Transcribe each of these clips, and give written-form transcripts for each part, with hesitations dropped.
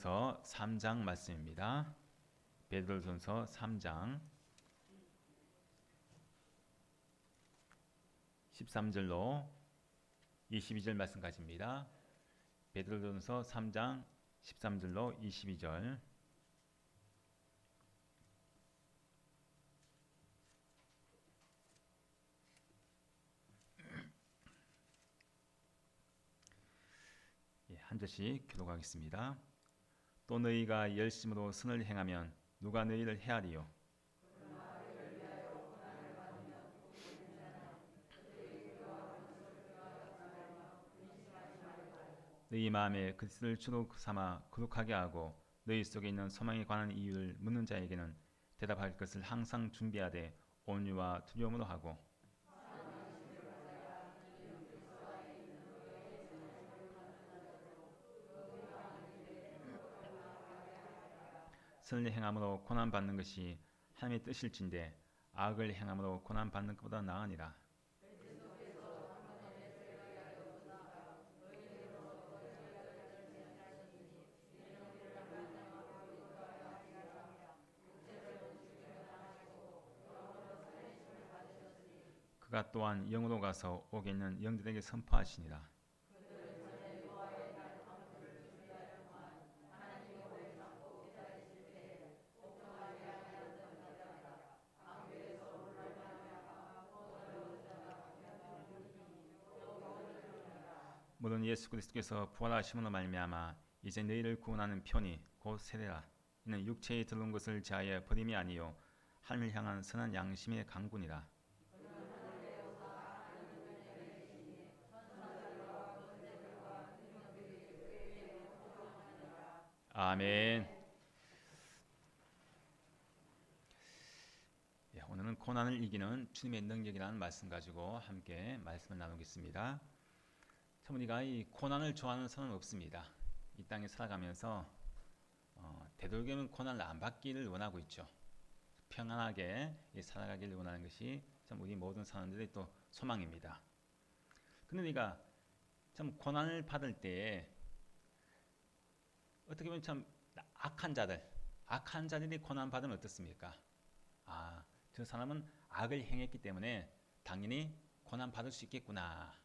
베드로전서 3장 말씀입니다. 베드로전서 3장 13절로 22절 말씀까지입니다. 베드로전서 3장 13절로 22절. 한 절씩 교독하겠습니다. 또 너희가 열심으로 선을 행하면 누가 너희를 헤아리요? 너희 마음에 그리스도를 주로 삼아 거룩하게 하고 너희 속에 있는 소망에 관한 이유를 묻는 자에게는 대답할 것을 항상 준비하되 온유와 두려움으로 하고 선을 행함으로 고난 받는 것이 하나님의 뜻일진데 악을 행함으로 고난 받는 것보다 나으니라. 그가 또한 영으로 가서 옥에 있는 영들에게 선포하시니라. 모든 예수 그리스도께서 부활하심으로 말미암아 이제 너희를 구원하는 편이 곧 세례라. 이는 육체에 들어온 것을 제하여 버림이 아니요 하늘을 향한 선한 양심의 강군이라. 아멘. 오늘은 고난을 이기는 주님의 능력이라는 말씀 가지고 함께 말씀을 나누겠습니다. 참 우리가 이 고난을 좋아하는 사람은 없습니다. 이 땅에 살아가면서 되도록이면 고난을 안 받기를 원하고 있죠. 평안하게 살아가기를 원하는 것이 참 우리 모든 사람들의 또 소망입니다. 근데 우리가 참 고난을 받을 때에 어떻게 보면 참 악한 자들이 고난 받으면 어떻습니까? 저 사람은 악을 행했기 때문에 당연히 고난 받을 수 있겠구나.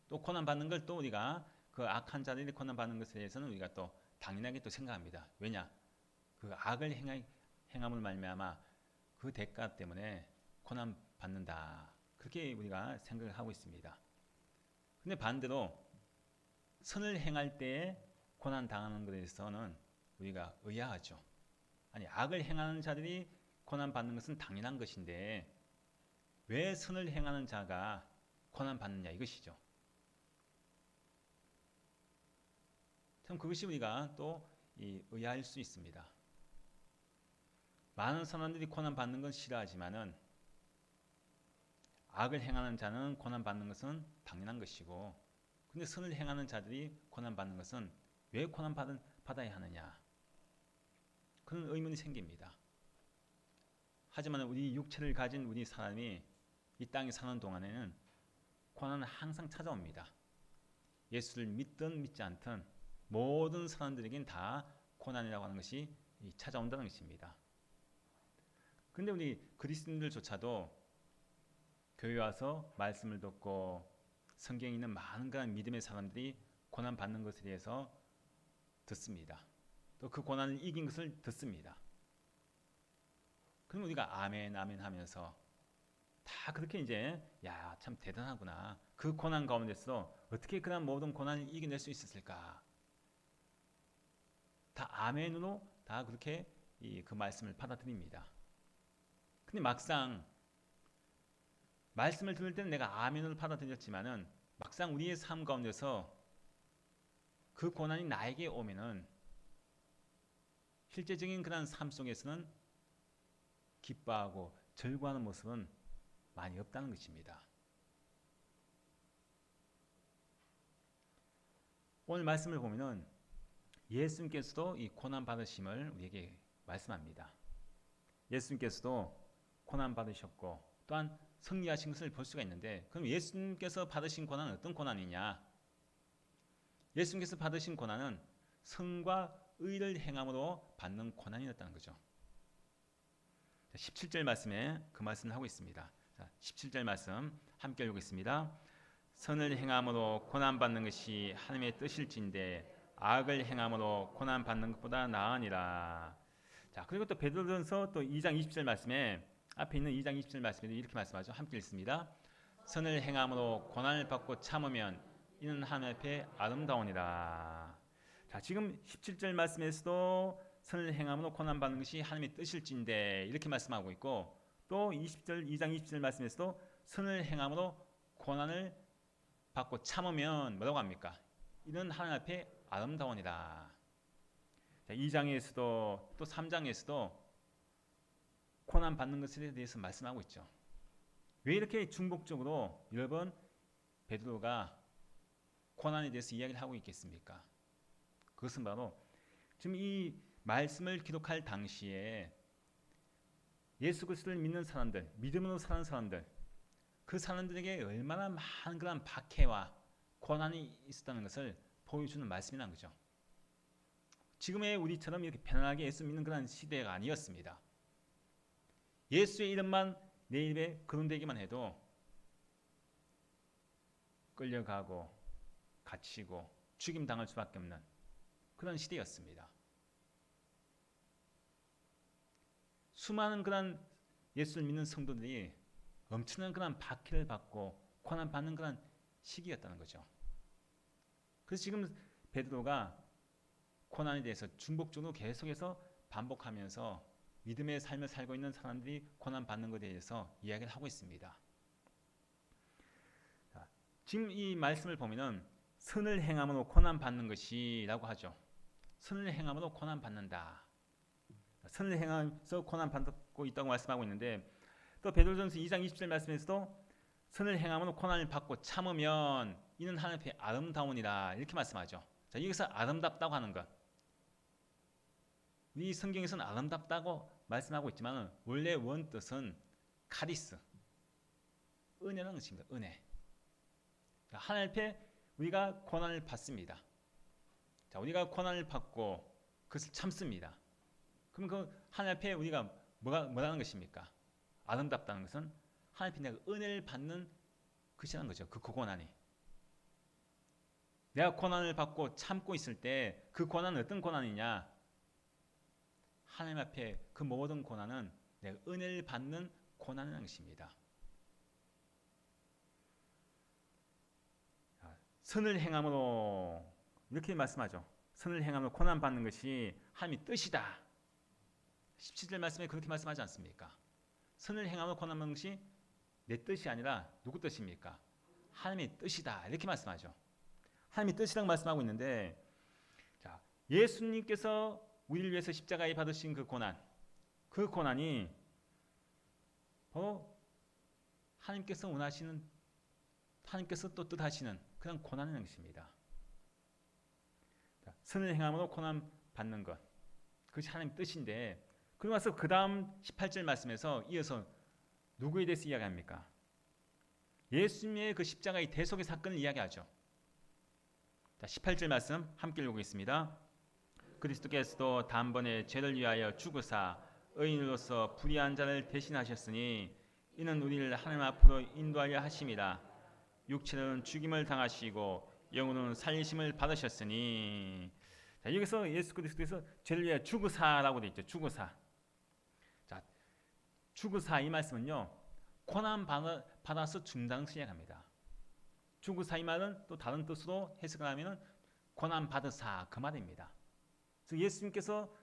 또 고난 받는 걸 또 우리가 그 악한 자들이 고난 받는 것에 대해서는 우리가 또 당연하게 또 생각합니다. 왜냐? 그 악을 행함을 말미암아 그 대가 때문에 고난 받는다. 그렇게 우리가 생각을 하고 있습니다. 근데 반대로 선을 행할 때에 고난 당하는 것에 대해서는 우리가 의아하죠. 아니 악을 행하는 자들이 고난 받는 것은 당연한 것인데 왜 선을 행하는 자가 고난 받느냐 이것이죠. 참 그것이 우리가 또 의아할 수 있습니다. 많은 사람들이 고난 받는 건 싫어하지만은 악을 행하는 자는 고난 받는 것은 당연한 것이고, 근데 선을 행하는 자들이 고난 받는 것은 왜 고난 받아야 하느냐? 그런 의문이 생깁니다. 하지만 우리 육체를 가진 우리 사람이 이 땅에 사는 동안에는 고난은 항상 찾아옵니다. 예수를 믿든 믿지 않든 모든 사람들에겐 다 고난이라고 하는 것이 찾아온다는 것입니다. 그런데 우리 그리스도인들조차도 교회 와서 말씀을 듣고 성경에 있는 많은 그런 믿음의 사람들이 고난 받는 것에 대해서 듣습니다. 또 그 고난을 이긴 것을 듣습니다. 그럼 우리가 아멘 아멘 하면서 다 그렇게 이제 야 참 대단하구나. 그 고난 가운데서 어떻게 그런 모든 고난을 이겨낼 수 있었을까? 다 아멘으로 다 그렇게 그 말씀을 받아들입니다. 근데 막상 말씀을 들을 때는 내가 아멘을 받아들였지만은 막상 우리의 삶 가운데서 그 고난이 나에게 오면은 실제적인 그런 삶 속에서는 기뻐하고 즐거워하는 모습은 많이 없다는 것입니다. 오늘 말씀을 보면은 예수님께서도 이 고난 받으심을 우리에게 말씀합니다. 예수님께서도 고난 받으셨고 또한 승리하신 것을 볼 수가 있는데, 그럼 예수님께서 받으신 고난은 어떤 고난이냐? 예수님께서 받으신 고난은 성과 의를 행함으로 받는 고난이었다는 거죠. 17절 말씀에 그 말씀을 하고 있습니다. 자, 17절 말씀 함께 읽겠습니다. 선을 행함으로 고난받는 것이 하나님의 뜻일진데 악을 행함으로 고난받는 것보다 나으니라. 자, 그리고 또 베드로전서 또 2장 20절 말씀에 앞에 있는 2장 20절 말씀에도 이렇게 말씀하죠. 함께 읽습니다. 선을 행함으로 고난을 받고 참으면 이는 하나님 앞에 아름다우니라. 자, 지금 17절 말씀에서도 선을 행함으로 고난받는 것이 하나님의 뜻일진데 이렇게 말씀하고 있고, 또 2장 20절 말씀에서도 선을 행함으로 고난을 받고 참으면 뭐라고 합니까? 이는 하나님 앞에 아름다우니라. 2장에서도 또 3장에서도 고난 받는 것에 대해서 말씀하고 있죠. 왜 이렇게 중복적으로 여러 번 베드로가 고난에 대해서 이야기를 하고 있겠습니까? 그것은 바로 지금 이 말씀을 기록할 당시에 예수 그리스도를 믿는 사람들, 믿음으로 사는 사람들, 그 사람들에게 얼마나 많은 그런 박해와 고난이 있었다는 것을 보여주는 말씀이라는 거죠. 지금의 우리처럼 이렇게 편안하게 예수 믿는 그런 시대가 아니었습니다. 예수의 이름만 내 입에 거론되기만 해도 끌려가고 갇히고 죽임당할 수밖에 없는 그런 시대였습니다. 수많은 그런 예수를 믿는 성도들이 엄청난 그런 박해를 받고 고난받는 그런 시기였다는 거죠. 그래서 지금 베드로가 고난에 대해서 중복적으로 계속해서 반복하면서 믿음의 삶을 살고 있는 사람들이 고난받는 것에 대해서 이야기를 하고 있습니다. 자, 지금 이 말씀을 보면은 선을 행함으로 고난받는 것이라고 하죠. 선을 행함으로 고난받는다. 선을 행하면서 고난받고 있다고 말씀하고 있는데, 또 베드로전서 2장 20절 말씀에서도 선을 행함으로 고난을 받고 참으면 이는 하나님 앞에 아름다우니라 이렇게 말씀하죠. 자, 여기서 아름답다고 하는 것, 이 성경에서는 아름답다고 말씀하고 있지만 원래 원뜻은 카리스, 은혜라는 것입니다. 은혜. 하나님 앞에 우리가 고난을 받습니다. 자, 우리가 고난을 받고 그것을 참습니다. 그럼 그 하나님 앞에 우리가 뭐라는 것입니까? 아름답다는 것은 하나님 앞에 내가 은혜를 받는 것이라는 거죠. 그 고난이. 내가 고난을 받고 참고 있을 때 그 고난은 어떤 고난이냐? 하나님 앞에 그 모든 고난은 내가 은혜를 받는 고난이라는 것입니다. 선을 행함으로 이렇게 말씀하죠. 선을 행함으로 고난 받는 것이 하나님의 뜻이다. 17절 말씀에 그렇게 말씀하지 않습니까? 선을 행함으로 고난 받는 것이 내 뜻이 아니라 누구 뜻입니까? 하나님의 뜻이다. 이렇게 말씀하죠. 하나님의 뜻이라고 말씀하고 있는데, 자, 예수님께서 우리를 위해서 십자가에 받으신 그 고난이 바로 하나님께서 원하시는, 하나님께서 또 뜻하시는 그런 고난의 것입니다. 선을 행함으로 고난 받는 것, 그것이 하나님의 뜻인데, 그러고 나서 그 다음 18절 말씀에서 이어서 누구에 대해서 이야기합니까? 예수님의 그 십자가의 대속의 사건을 이야기하죠. 자, 18절 말씀 함께 읽겠습니다. 그리스도께서도 단번에 죄를 위하여 죽으사 의인으로서 불의한 자를 대신하셨으니 이는 우리를 하나님 앞으로 인도하려 하심이라. 육체는 죽임을 당하시고 영혼은 살리심을 받으셨으니. 자, 여기서 예수 그리스도께서 죄를 위하여 죽으사라고 되어 있죠. 죽으사. 자, 죽으사 이 말씀은요, 고난 받아서 죽는다는 것을 이야기합니다. 죽으사 이 말은 또 다른 뜻으로 해석을 하면은 고난 받으사 그 말입니다. 그래서 예수님께서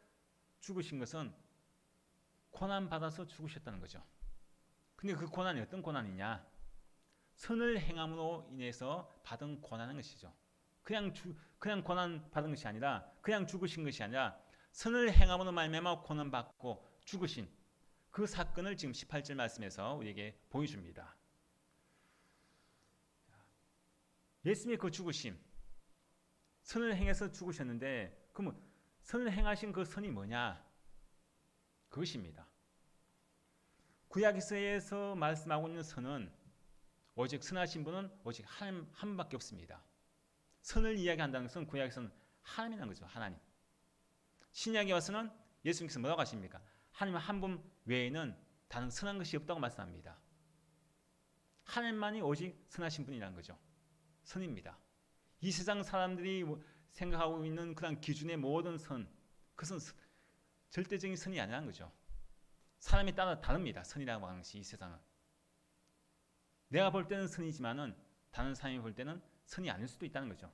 죽으신 것은 고난 받아서 죽으셨다는 거죠. 근데 그 고난이 어떤 고난이냐? 선을 행함으로 인해서 받은 고난인 것이죠. 그냥 고난 받은 것이 아니라, 그냥 죽으신 것이 아니라 선을 행함으로 말미암아 고난 받고 죽으신 그 사건을 지금 18절 말씀에서 우리에게 보여줍니다. 예수님의 그 죽으심, 선을 행해서 죽으셨는데, 그러면 선을 행하신 그 선이 뭐냐? 그것입니다. 구약에서 말씀하고 있는 선은, 오직 선하신 분은 오직 하나님 한 분밖에 없습니다. 선을 이야기한다는 것은 구약에서는 하나님이라는 거죠. 하나님. 신약에 와서는 예수님께서 뭐라고 하십니까? 하나님 한 분 외에는 다른 선한 것이 없다고 말씀합니다. 하나님만이 오직 선하신 분이라는 거죠. 선입니다. 이 세상 사람들이 생각하고 있는 그런 기준의 모든 선, 그것은 절대적인 선이 아니라는 거죠. 사람에 따라 다릅니다. 선이라고 하는 것이 이 세상은. 내가 볼 때는 선이지만은 다른 사람이 볼 때는 선이 아닐 수도 있다는 거죠.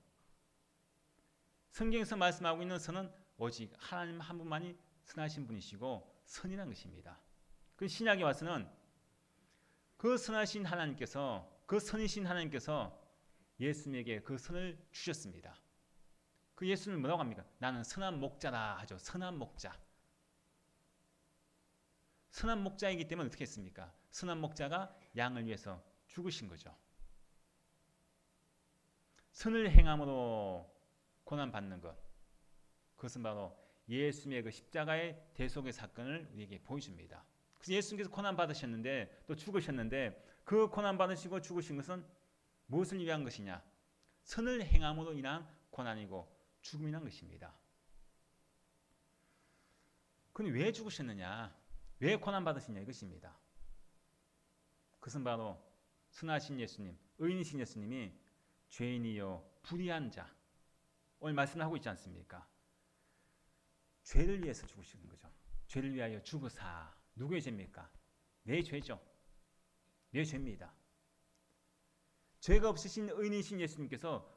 성경에서 말씀하고 있는 선은 오직 하나님 한 분만이 선하신 분이시고 선이라는 것입니다. 그 신약에 와서는 그 선하신 하나님께서, 그 선이신 하나님께서 예수님에게 그 선을 주셨습니다. 그 예수님을 뭐라고 합니까? 나는 선한 목자라 하죠. 선한 목자. 선한 목자이기 때문에 어떻게 했습니까? 선한 목자가 양을 위해서 죽으신 거죠. 선을 행함으로 고난받는 것, 그것은 바로 예수님의 그 십자가의 대속의 사건을 우리에게 보여줍니다. 그래서 예수님께서 고난받으셨는데 또 죽으셨는데 그 고난받으시고 죽으신 것은 무엇을 위한 것이냐? 선을 행함으로 인한 고난이고 죽음이란 것입니다. 그런데 왜 죽으셨느냐? 왜 고난받으시냐? 이것입니다. 그것은 바로 선하신 예수님, 의인이신 예수님이 죄인이요 불의한 자, 오늘 말씀하고 있지 않습니까? 죄를 위해서 죽으시는 거죠. 죄를 위하여 죽으사. 누구의 죄입니까? 내 죄죠. 내 죄입니다. 죄가 없으신 의인이신 예수님께서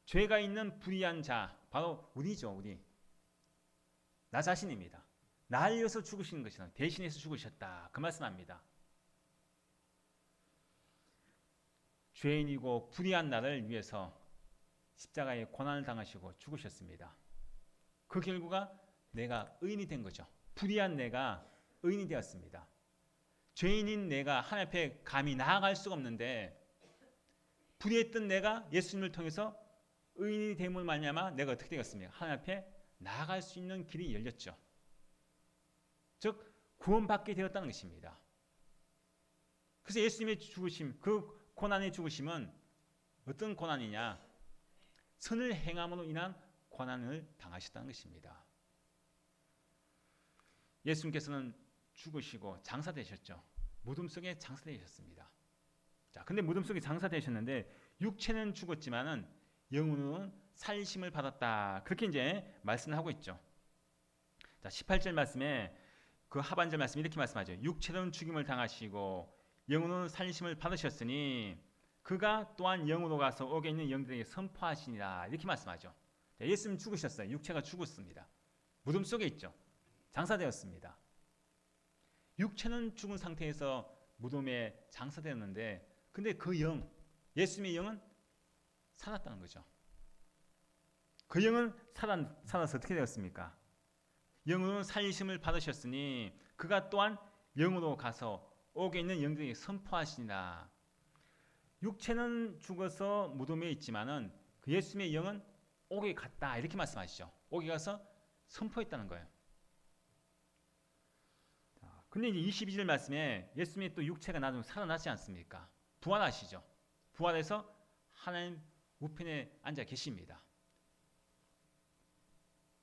죄가 있는 불의한 자, 바로 우리죠. 우리. 나 자신입니다. 나를 위해서 죽으시는 것이다. 대신해서 죽으셨다. 그 말씀합니다. 죄인이고 불의한 나를 위해서 십자가에 고난을 당하시고 죽으셨습니다. 그 결과가 내가 의인이 된 거죠. 불의한 내가 의인이 되었습니다. 죄인인 내가 하나님 앞에 감히 나아갈 수가 없는데 불의했던 내가 예수님을 통해서 의인이 됨을 말미암아 내가 어떻게 되었습니까? 하나님 앞에 나아갈 수 있는 길이 열렸죠. 즉 구원받게 되었다는 것입니다. 그래서 예수님의 죽으심, 그 고난의 죽으심은 어떤 고난이냐? 선을 행함으로 인한 고난을 당하셨다는 것입니다. 예수님께서는 죽으시고 장사되셨죠. 무덤 속에 장사되셨습니다. 자, 근데 무덤 속에 장사되셨는데 육체는 죽었지만은 영혼은 살리심을 받았다. 그렇게 이제 말씀을 하고 있죠. 자, 18절 말씀에 그 하반절 말씀 이렇게 말씀하죠. 육체는 죽임을 당하시고 영혼은 살리심을 받으셨으니 그가 또한 영으로 가서 옥에 있는 영들에게 선포하시니라. 이렇게 말씀하죠. 자, 예수님 죽으셨어요. 육체가 죽었습니다. 무덤 속에 있죠. 장사되었습니다. 육체는 죽은 상태에서 무덤에 장사되었는데 근데 그 영, 예수님의 영은 살았다는 거죠. 그 영은 살아서 어떻게 되었습니까? 영으로 살리심을 받으셨으니 그가 또한 영으로 가서 옥에 있는 영들에게 선포하시니라. 육체는 죽어서 무덤에 있지만은 그 예수님의 영은 옥에 갔다. 이렇게 말씀하시죠. 옥에 가서 선포했다는 거예요. 근데 이제 22절 말씀에 예수님의 또 육체가 나중에 살아나지 않습니까? 부활하시죠. 부활해서 하나님 우편에 앉아 계십니다.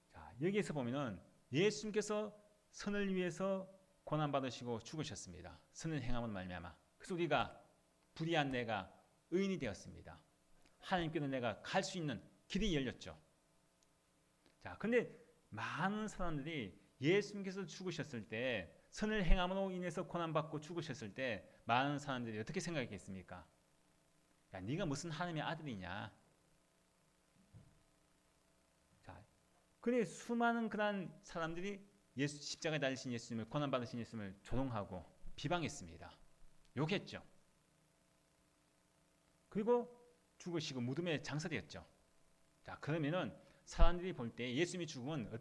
자, 여기에서 보면은 예수님께서 선을 위해서 고난받으시고 죽으셨습니다. 선을 행함으로 말미암아. 그래서 우리가 불의한 내가 의인이 되었습니다. 하나님께로 내가 갈 수 있는 길이 열렸죠. 자, 근데 많은 사람들이 예수님께서 죽으셨을 때 선을 행함으로 인해서 고난받고 죽으셨을 때 많은 사람들이 어떻게 생각했겠습니까? 야, 네가 무슨 하나님의 아들이냐? 자, 근데 수많은 그런 사람들이 십자가에 달리신 예수님을, 고난받으신 예수님을 조롱하고 비방했습니다. 욕했죠. 그리고 죽으시고 무덤에 장사되었죠. 자, 그러면은 사람들이 볼 때 예수님의 죽음은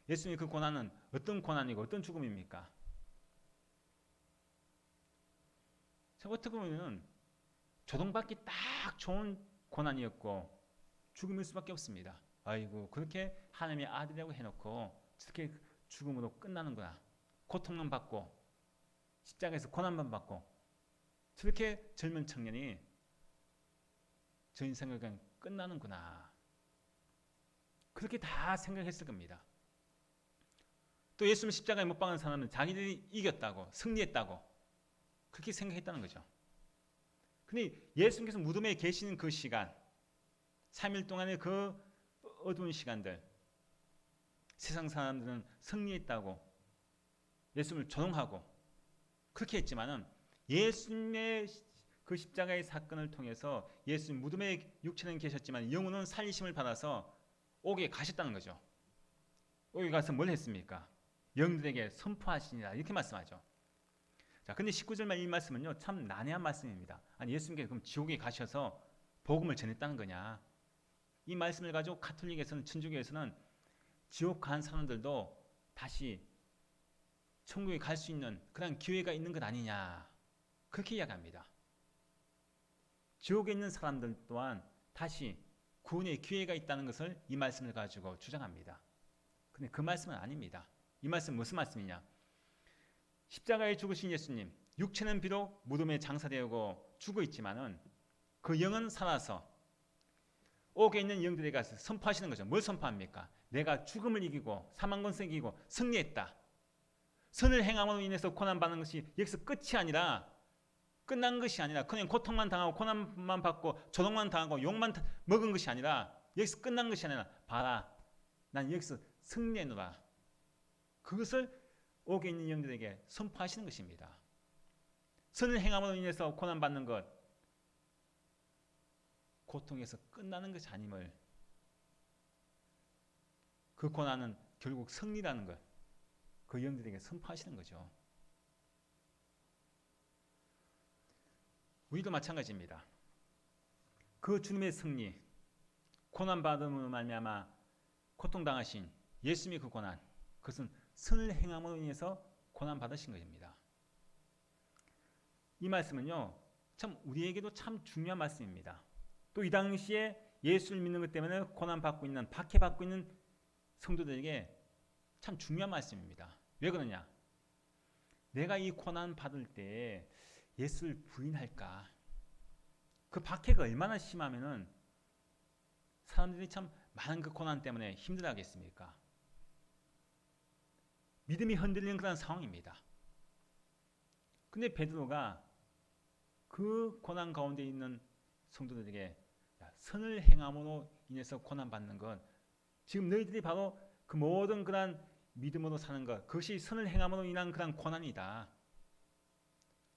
예수님의 그 고난은 어떤 고난이고 어떤 죽음입니까? 자, 어떻게 보면 조롱받기 딱 좋은 고난이었고 죽음일 수밖에 없습니다. 아이고, 그렇게 하나님의 아들이라고 해놓고 저렇게 죽음으로 끝나는구나. 고통만 받고 십자가에서 고난만 받고 저렇게 젊은 청년이 저 인생을 그냥 끝나는구나. 그렇게 다 생각했을 겁니다. 또 예수님 십자가에 못 박은 사람은 자기들이 이겼다고, 승리했다고 그렇게 생각했다는 거죠. 근데 예수님께서 무덤에 계시는 그 시간, 3일 동안의 그 어두운 시간들, 세상 사람들은 승리했다고 예수님을 조롱하고 그렇게 했지만은 예수님의 그 십자가의 사건을 통해서 예수님 무덤에 육체는 계셨지만 영혼은 살리심을 받아서 옥에 가셨다는 거죠. 옥에 가서 뭘 했습니까? 영들에게 선포하시니라 이렇게 말씀하죠. 자, 근데 19절만 이 말씀은요 참 난해한 말씀입니다. 아니 예수님께서 그럼 지옥에 가셔서 복음을 전했다는 거냐? 이 말씀을 가지고 가톨릭에서는, 천주교에서는 지옥 간 사람들도 다시 천국에 갈 수 있는 그런 기회가 있는 것 아니냐 그렇게 이야기합니다. 지옥에 있는 사람들 또한 다시 구원의 기회가 있다는 것을 이 말씀을 가지고 주장합니다. 근데 그 말씀은 아닙니다. 이 말씀은 무슨 말씀이냐? 십자가에 죽으신 예수님, 육체는 비록 무덤에 장사되고 죽어 있지만은 그 영은 살아서 옥에 있는 영들에게 가서 선포하시는 거죠. 뭘 선포합니까? 내가 죽음을 이기고 사망권세 이기고 승리했다. 선을 행함으로 인해서 고난받는 것이 여기서 끝이 아니라, 끝난 것이 아니라 그냥 고통만 당하고 고난만 받고 조롱만 당하고 욕만 먹은 것이 아니라, 여기서 끝난 것이 아니라 봐라, 난 여기서 승리했노라. 그것을 옥에 있는 영들에게 선포하시는 것입니다. 선을 행함으로 인해서 고난받는 것, 고통에서 끝나는 것이 아님을, 그 고난은 결국 승리라는 것, 그 영들에게 선포하시는 거죠. 우리도 마찬가지입니다. 그 주님의 승리, 고난받음으로 말미암아 고통당하신 예수님의 그 고난, 그것은 선을 행함으로 인해서 고난받으신 것입니다. 이 말씀은요 참 우리에게도 참 중요한 말씀입니다. 또 이 당시에 예수를 믿는 것 때문에 고난받고 있는, 박해받고 있는 성도들에게 참 중요한 말씀입니다. 왜 그러냐? 내가 이 고난 받을 때 예수를 부인할까? 그 박해가 얼마나 심하면은 사람들이 참 많은 그 고난 때문에 힘들어하겠습니까? 믿음이 흔들리는 그런 상황입니다. 근데 베드로가 그 고난 가운데 있는 성도들에게, 선을 행함으로 인해서 고난받는 건 지금 너희들이 바로 그 모든 그런 믿음으로 사는 것, 그것이 선을 행함으로 인한 그런 고난이다.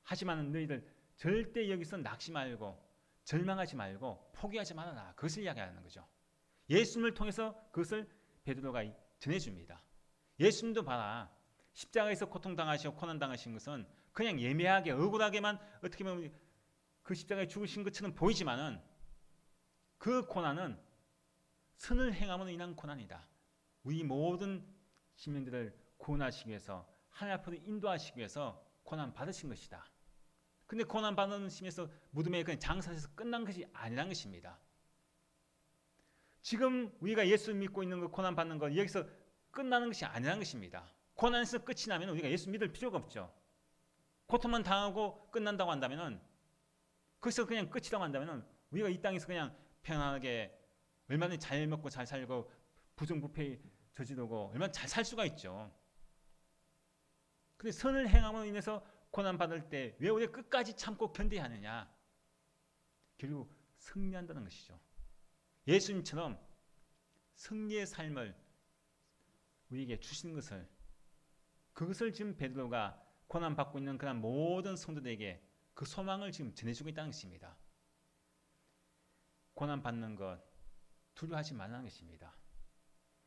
하지만 너희들 절대 여기서 낙심 말고 절망하지 말고 포기하지 말아라. 그것을 이야기하는 거죠. 예수님을 통해서 그것을 베드로가 전해줍니다. 예수님도 봐라, 십자가에서 고통당하시고 고난당하신 것은 그냥 예매하게 억울하게만 어떻게 보면 그 십자가에 죽으신 것처럼 보이지만은 그 고난은 선을 행함으로 인한 고난이다. 우리 모든 시민들을 구원하시기 위해서, 하나님 앞으로 인도하시기 위해서 고난 받으신 것이다. 근데 고난 받으시면서 무덤에 그냥 장사해서 끝난 것이 아니란 것입니다. 지금 우리가 예수 믿고 있는 거, 고난 받는 거, 여기서 끝나는 것이 아니란 것입니다. 고난에서 끝이 나면 우리가 예수 믿을 필요가 없죠. 고통만 당하고 끝난다고 한다면은, 거기서 그냥 끝이라고 한다면은 우리가 이 땅에서 그냥 편안하게 얼마나 잘 먹고 잘 살고 부정부패 저지르고 얼마나 잘 살 수가 있죠. 근데 선을 행함으로 인해서 고난 받을 때 왜 우리가 끝까지 참고 견뎌야 하느냐? 결국 승리한다는 것이죠. 예수님처럼 승리의 삶을 우리에게 주신 것을, 그것을 지금 베드로가 고난 받고 있는 그런 모든 성도들에게 그 소망을 지금 전해주고 있다는 것입니다. 고난 받는 것 두려워하지 말라는 것입니다.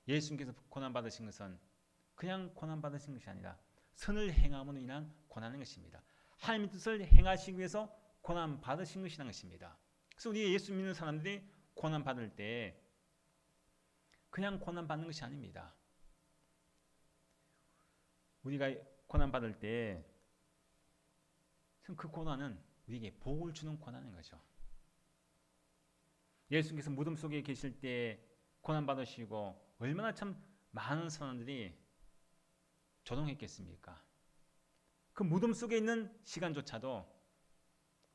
예수님께서 고난 받으신 것은 그냥 고난 받으신 것이 아니라 선을 행함으로 인한 고난인 것입니다. 하나님의 뜻을 행하시기 위해서 고난 받으신 것이라는 것입니다. 그래서 우리 예수 믿는 사람들이 고난 받을 때 그냥 고난 받는 것이 아닙니다. 우리가 고난 받을 때 그 고난은 우리에게 복을 주는 고난인 거죠. 예수님께서 무덤 속에 계실 때 고난 받으시고 얼마나 참 많은 사람들이 조롱했겠습니까? 그 무덤 속에 있는 시간조차도,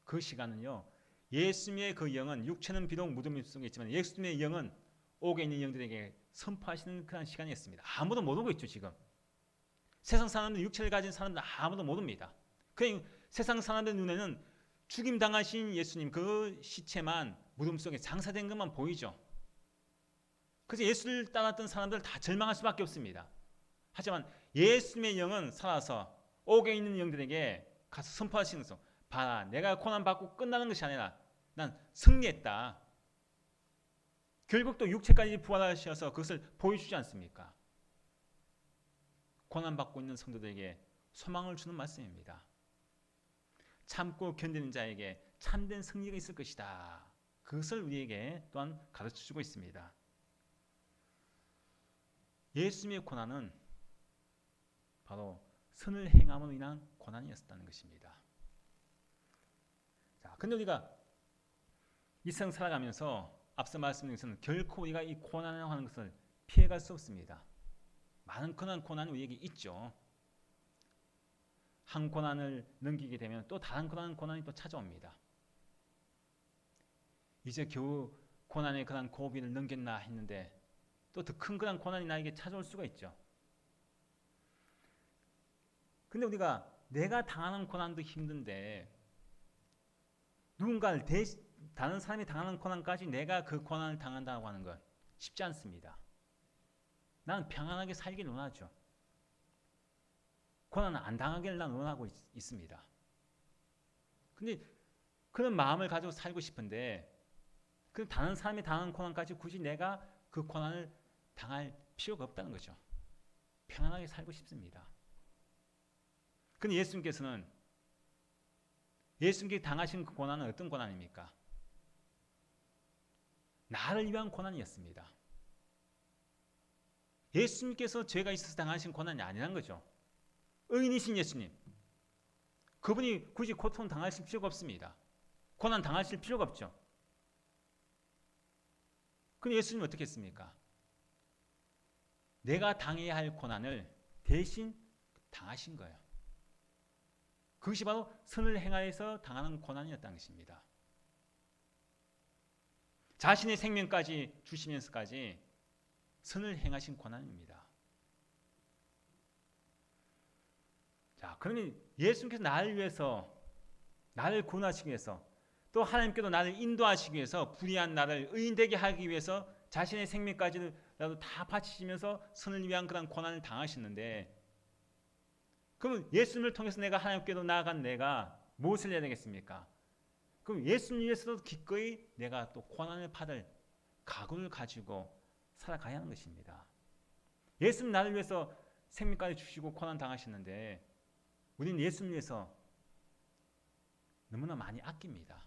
그 시간은요, 예수님의 그 영은, 육체는 비록 무덤 속에 있지만 예수님의 영은 옥에 있는 영들에게 선포하시는 그런 시간이었습니다. 아무도 모르고 있죠. 지금 세상 사람들, 육체를 가진 사람들 아무도 모릅니다. 그냥 세상 사람들 눈에는 죽임 당하신 예수님 그 시체만 무덤 속에 장사된 것만 보이죠. 그래서 예수를 따랐던 사람들 다 절망할 수밖에 없습니다. 하지만 예수님의 영은 살아서 옥에 있는 영들에게 가서 선포하시는 것은, 봐라, 내가 고난받고 끝나는 것이 아니라 난 승리했다. 결국 또 육체까지 부활하셔서 그것을 보여주지 않습니까? 고난받고 있는 성도들에게 소망을 주는 말씀입니다. 참고 견디는 자에게 참된 승리가 있을 것이다. 그것을 우리에게 또한 가르쳐주고 있습니다. 예수님의 고난은 바로 선을 행함으로 인한 고난이었다는 것입니다. 자, 근데 우리가 이 세상 살아가면서 앞서 말씀드린 것은 결코 우리가 이 고난을 하는 것을 피해갈 수 없습니다. 많은 고난이 우리에게 있죠. 한 고난을 넘기게 되면 또 다른 고난이 또 찾아옵니다. 이제 겨우 고난의 그런 고비를 넘겼나 했는데 또 더 큰 그런 고난이 나에게 찾아올 수가 있죠. 근데 우리가 내가 당하는 고난도 힘든데 누군가를 다른 사람이 당하는 고난까지 내가 그 고난을 당한다고 하는 건 쉽지 않습니다. 나는 평안하게 살길 원하죠. 고난을 안 당하기를 난 원하고 있습니다. 근데 그런 마음을 가지고 살고 싶은데 그 다른 사람이 당한 고난까지 굳이 내가 그 고난을 당할 필요가 없다는 거죠. 평안하게 살고 싶습니다. 근데 예수님께서는 예수님께 당하신 그 고난은 어떤 고난입니까? 나를 위한 고난이었습니다. 예수님께서 죄가 있어서 당하신 고난이 아니란 거죠. 의인이신 예수님, 그분이 굳이 고통 당하실 필요가 없습니다. 고난 당하실 필요가 없죠. 근데 예수님은 어떻게 했습니까? 내가 당해야 할 고난을 대신 당하신 거예요. 그것이 바로 선을 행하여서 당하는 고난이었다는 것입니다. 자신의 생명까지 주시면서까지 선을 행하신 고난입니다. 자, 그러면 예수님께서 나를 위해서, 나를 구원하시기 위해서, 또 하나님께도 나를 인도하시기 위해서, 불의한 나를 의인되게 하기 위해서 자신의 생명까지라도 다 바치시면서 선을 위한 그런 고난을 당하셨는데, 그럼 예수님을 통해서 내가 하나님께도 나아간 내가 무엇을 해야 되겠습니까? 그럼 예수님 위해서도 기꺼이 내가 또 고난을 받을 각오를 가지고 살아가야 하는 것입니다. 예수님 나를 위해서 생명까지 주시고 고난 당하셨는데 우리는 예수님 위해서 너무나 많이 아낍니다.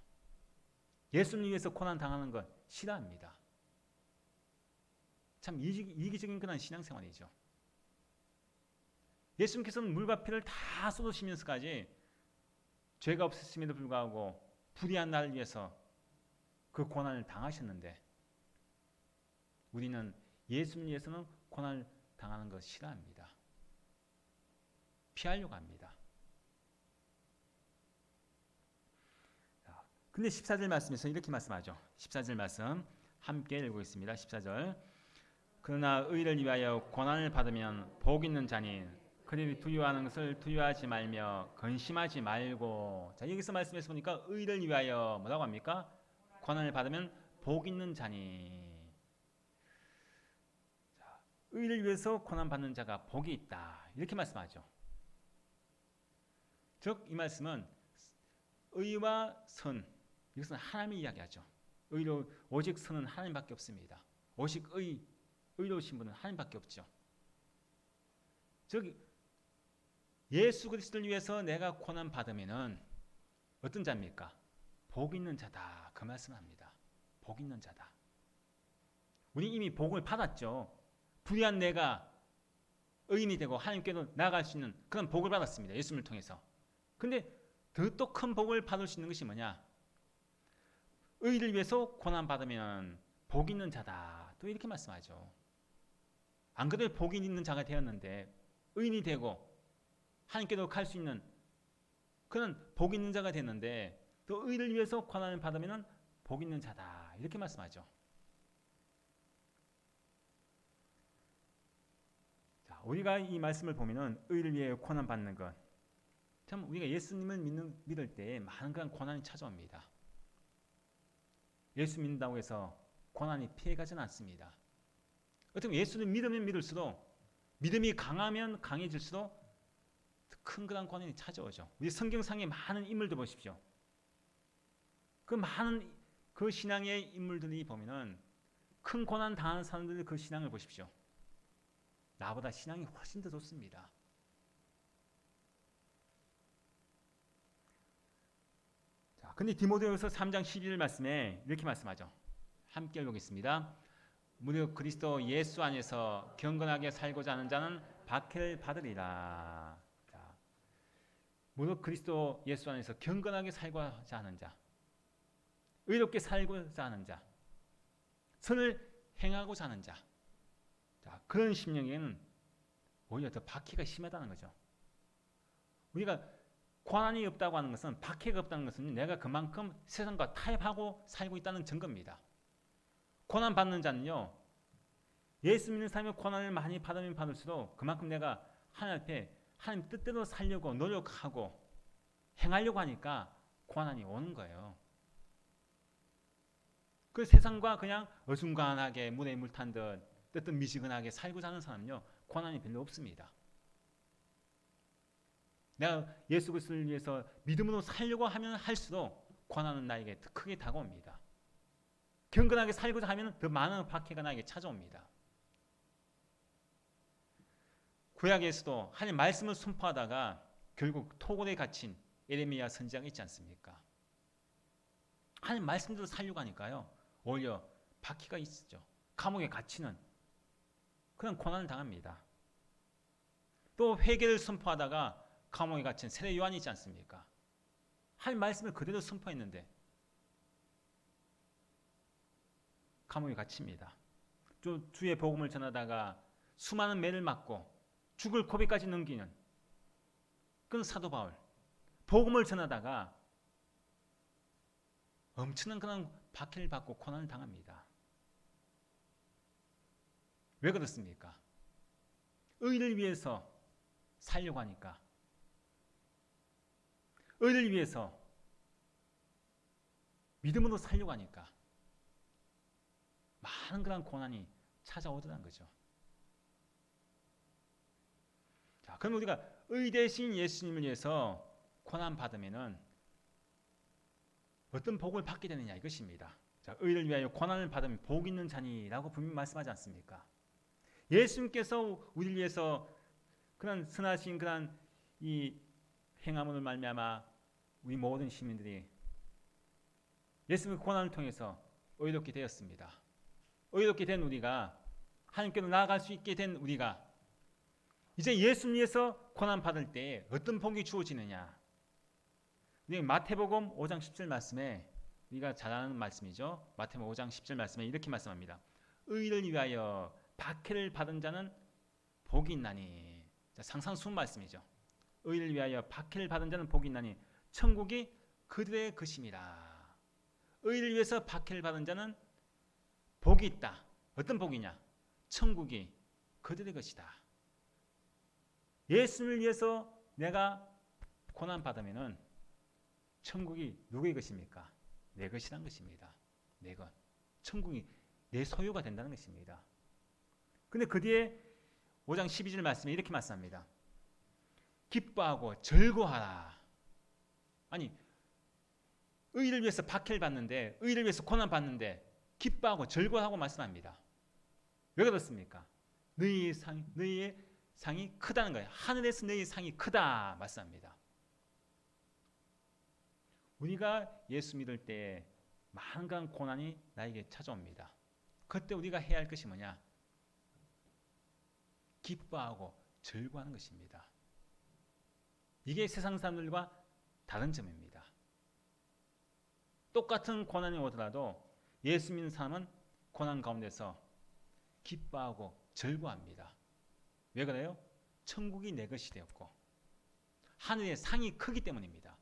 예수님 위해서 고난 당하는 건 싫어합니다. 참 이기적인 그런 신앙생활이죠. 예수님께서는 물과 피를 다 쏟으시면서까지 죄가 없으심에도 불구하고 불의한 나를 위해서 그 고난을 당하셨는데 우리는 예수님 위해서는 고난을 당하는 것 싫어합니다. 피하려고 합니다. 근데 14절 말씀에서 이렇게 말씀하죠. 14절 말씀 함께 읽겠습니다. 14절. 그러나 의를 위하여 고난을 받으면 복 있는 자니 그들이 두려워하는 것을 두려워하지 말며 근심하지 말고. 자, 여기서 말씀해서 보니까 의를 위하여 뭐라고 합니까? 고난을 받으면 복 있는 자니. 자, 의를 위해서 고난 받는 자가 복이 있다. 이렇게 말씀하죠. 즉 이 말씀은 의와 선, 이것은 하나님이 이야기하죠. 의로 오직 선은 하나님밖에 없습니다. 오직 의로우신 분은 하나님밖에 없죠. 즉 예수 그리스도를 위해서 내가 고난 받으면은 어떤 자입니까? 복 있는 자다. 그 말씀을 합니다. 복 있는 자다. 우리 이미 복을 받았죠. 불의한 내가 의인이 되고 하나님께로 나아갈 수 있는 그런 복을 받았습니다. 예수님을 통해서. 근데 더 큰 복을 받을 수 있는 것이 뭐냐? 의를 위해서 고난 받으면 복 있는 자다. 또 이렇게 말씀하죠. 안 그래도 복이 있는 자가 되었는데 의인이 되고 하나님께로 갈 수 있는 그런 복 있는 자가 됐는데 또 의를 위해서 고난을 받으면 복 있는 자다. 이렇게 말씀하죠. 자, 우리가 이 말씀을 보면은 의를 위해 고난 받는 것, 참 우리가 예수님을 믿을 때 많은 그런 고난이 찾아옵니다. 예수 믿는다고 해서 고난이 피해가지는 않습니다. 어떻게 보면 예수를 믿으면 믿을수록, 믿음이 강하면 강해질수록 큰 그런 고난이 찾아오죠. 우리 성경상의 많은 인물들 보십시오. 그 많은 그 신앙의 인물들이 보면은 큰 고난 당하는 사람들의 그 신앙을 보십시오. 나보다 신앙이 훨씬 더 좋습니다. 자, 근데 디모데후서 3장 11절 말씀에 이렇게 말씀하죠. 함께 읽겠습니다. 무릇 그리스도 예수 안에서 경건하게 살고자 하는 자는 박해를 받으리라. 자, 무릇 그리스도 예수 안에서 경건하게 살고자 하는 자, 의롭게 살고자 하는 자, 선을 행하고자 하는 자, 자, 그런 심령에는 오히려 더 박해가 심하다는 거죠. 우리가 고난이 없다고 하는 것은, 박해가 없다는 것은 내가 그만큼 세상과 타협하고 살고 있다는 증거입니다. 고난 받는 자는요, 예수 믿는 사람이 고난을 많이 받으면 받을수록 그만큼 내가 하나님 앞에 하나님 뜻대로 살려고 노력하고 행하려고 하니까 고난이 오는 거예요. 그 세상과 그냥 어중간하게 물에 물 탄 듯 뜨뜻미지근하게 살고 사는 사람은요, 고난이 별로 없습니다. 내가 예수 그리스도를 위해서 믿음으로 살려고 하면 할수록 고난은 나에게 더 크게 다가옵니다. 경건하게 살고자 하면 더 많은 박해가 나에게 찾아옵니다. 구약에서도 하나님 말씀을 선포하다가 결국 토굴에 갇힌 예레미야 선지자가 있지 않습니까? 하나님 말씀대로 살려고 하니까요, 오히려 박해가 있죠. 감옥에 갇히는 그런 고난을 당합니다. 또 회개를 선포하다가 감옥에 갇힌 세례 요한이 있지 않습니까? 하나님 말씀을 그대로 선포했는데 감옥에 갇힙니다. 또 주의 복음을 전하다가 수많은 매를 맞고 죽을 고비까지 넘기는 그런 사도 바울, 복음을 전하다가 엄청난 그런 박해를 받고 고난을 당합니다. 왜 그렇습니까? 의를 위해서 살려고 하니까, 의를 위해서 믿음으로 살려고 하니까 많은 그런 고난이 찾아오더라는 거죠. 자, 그럼 우리가 의 대신 예수님을 위해서 고난 받으면은 어떤 복을 받게 되느냐 이것입니다. 자, 의를 위하여 고난을 받으면 복 있는 자니라고 분명히 말씀하지 않습니까? 예수님께서 우리를 위해서 그런 선하신 그런 이 행함으로 말미암아 우리 모든 시민들이 예수님의 고난을 통해서 의롭게 되었습니다. 의롭게 된 우리가, 하나님께로 나아갈 수 있게 된 우리가 이제 예수님 위해서 고난 받을 때 어떤 복이 주어지느냐? 우리 마태복음 5장 10절 말씀에, 우리가 잘 아는 말씀이죠. 마태복음 5장 10절 말씀에 이렇게 말씀합니다. 의를 위하여 박해를 받은 자는 복이 있나니. 자, 상상스러운 말씀이죠. 의를 위하여 박해를 받은 자는 복이 있나니 천국이 그들의 것임이라. 의를 위해서 박해를 받은 자는 복이 있다. 어떤 복이냐? 천국이 그들의 것이다. 예수를 위해서 내가 고난 받으면은 천국이 누구의 것입니까? 내 것이란 것입니다. 내 것. 천국이 내 소유가 된다는 것입니다. 근데 그 뒤에 5장 12절 말씀에 이렇게 말씀합니다. 기뻐하고 즐거워하라. 아니, 의를 위해서 박해를 받는데, 의를 위해서 고난 받는데 기뻐하고 즐거워하고 말씀합니다. 왜 그렇습니까? 너희의 상이 크다는 거예요. 하늘에서 너희의 상이 크다 말씀합니다. 우리가 예수 믿을 때 많은 고난이 나에게 찾아옵니다. 그때 우리가 해야 할 것이 뭐냐? 기뻐하고 즐거워하는 것입니다. 이게 세상 사람들과 다른 점입니다. 똑같은 고난이 오더라도 예수 믿는 사람은 고난 가운데서 기뻐하고 즐거워합니다. 왜 그래요? 천국이 내 것이 되었고 하늘의 상이 크기 때문입니다.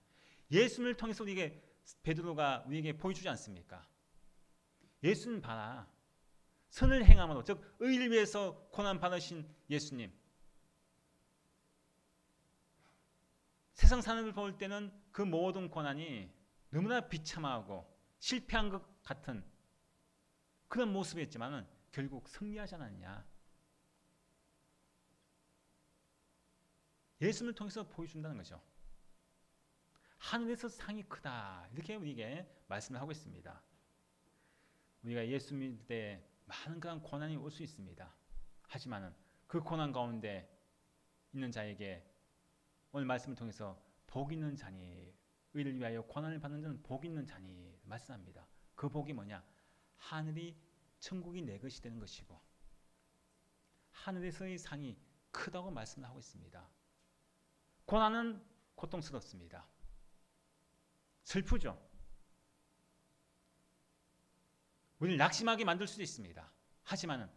예수님을 통해서 우리에게 베드로가 우리에게 보여주지 않습니까? 예수님 봐라. 선을 행함으로, 즉 의를 위해서 고난 받으신 예수님, 세상 사람을 볼 때는 그 모든 고난이 너무나 비참하고 실패한 것 같은 그런 모습이었지만 결국 승리하지 않았냐. 예수님을 통해서 보여준다는 거죠. 하늘에서 상이 크다. 이렇게 우리에게 말씀을 하고 있습니다. 우리가 예수 믿을 때 많은 그런 고난이 올 수 있습니다. 하지만 그 고난 가운데 있는 자에게 오늘 말씀을 통해서 복 있는 자니, 의를 위하여 고난을 받는 자는 복 있는 자니 말씀합니다. 그 복이 뭐냐? 하늘이 천국이 내 것이 되는 것이고 하늘에서의 상이 크다고 말씀을 하고 있습니다. 고난은 고통스럽습니다. 슬프죠. 우리를 낙심하게 만들 수도 있습니다. 하지만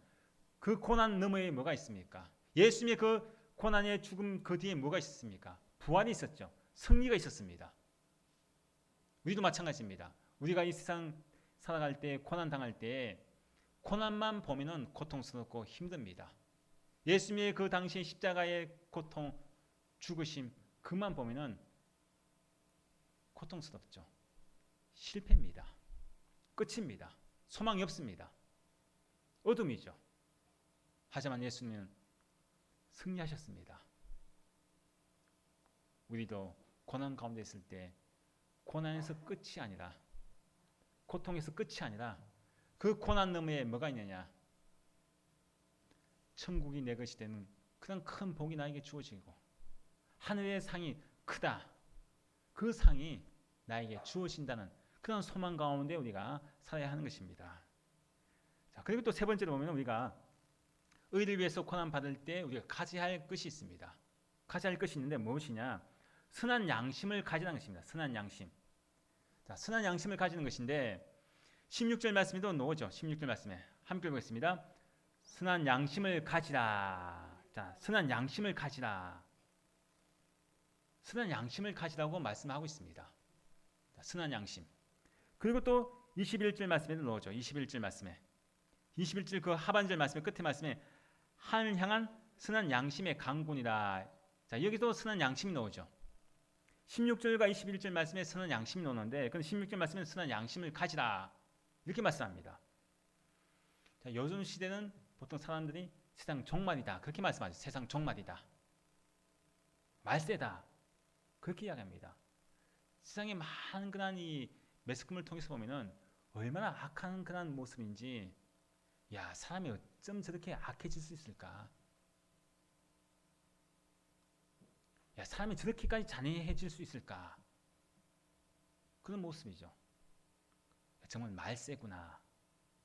그 고난 너머에 뭐가 있습니까? 예수님의 그 고난의 죽음 그 뒤에 뭐가 있었습니까? 부활이 있었죠. 승리가 있었습니다. 우리도 마찬가지입니다. 우리가 이 세상 살아갈 때 고난 당할 때 고난만 보면은 고통스럽고 힘듭니다. 예수님의 그 당시의 십자가의 고통, 죽으심 그만 보면은 고통스럽죠. 실패입니다. 끝입니다. 소망이 없습니다. 어둠이죠. 하지만 예수님은 승리하셨습니다. 우리도 고난 가운데 있을 때 고난에서 끝이 아니라 고통에서 끝이 아니라 그 고난 너머에 뭐가 있느냐? 천국이 내 것이 되는 그런 큰 복이 나에게 주어지고 하늘의 상이 크다. 그 상이 나에게 주어진다는 그런 소망 가운데 우리가 살아야 하는 것입니다. 자, 그리고 또 세 번째로 보면 우리가 의를 위해서 고난 받을 때 우리가 가져야 할 것이 있습니다. 가져야 할 것이 있는데 무엇이냐? 선한 양심을 가지는 것입니다. 선한 양심. 자, 선한 양심을 가지는 것인데 16절 말씀에도 나오죠. 16절 말씀에 함께 보겠습니다. 선한 양심을 가지라. 자, 선한 양심을 가지라. 선한 양심을 가지라고 말씀하고 있습니다. 자, 선한 양심. 그리고 또 21절 말씀에도 나오죠. 21절 말씀에. 21절 그 하반절 말씀에 끝에 말씀에 하늘을 향한 선한 양심의 강군이라. 자, 여기도 선한 양심이 나오죠. 16절과 21절 말씀에 선한 양심이 나오는데 그 16절 말씀에 선한 양심을 가지라. 이렇게 말씀합니다. 자, 요즘 시대는 보통 사람들이 세상 종말이다. 그렇게 말씀하죠. 세상 종말이다. 말세다. 그렇게 이야기합니다. 세상에 많은 그런 이 매스컴을 통해서 보면은 얼마나 악한 그런 모습인지, 야, 사람이 어쩜 저렇게 악해질 수 있을까? 야, 사람이 저렇게까지 잔인해질 수 있을까? 그런 모습이죠. 정말 말세구나.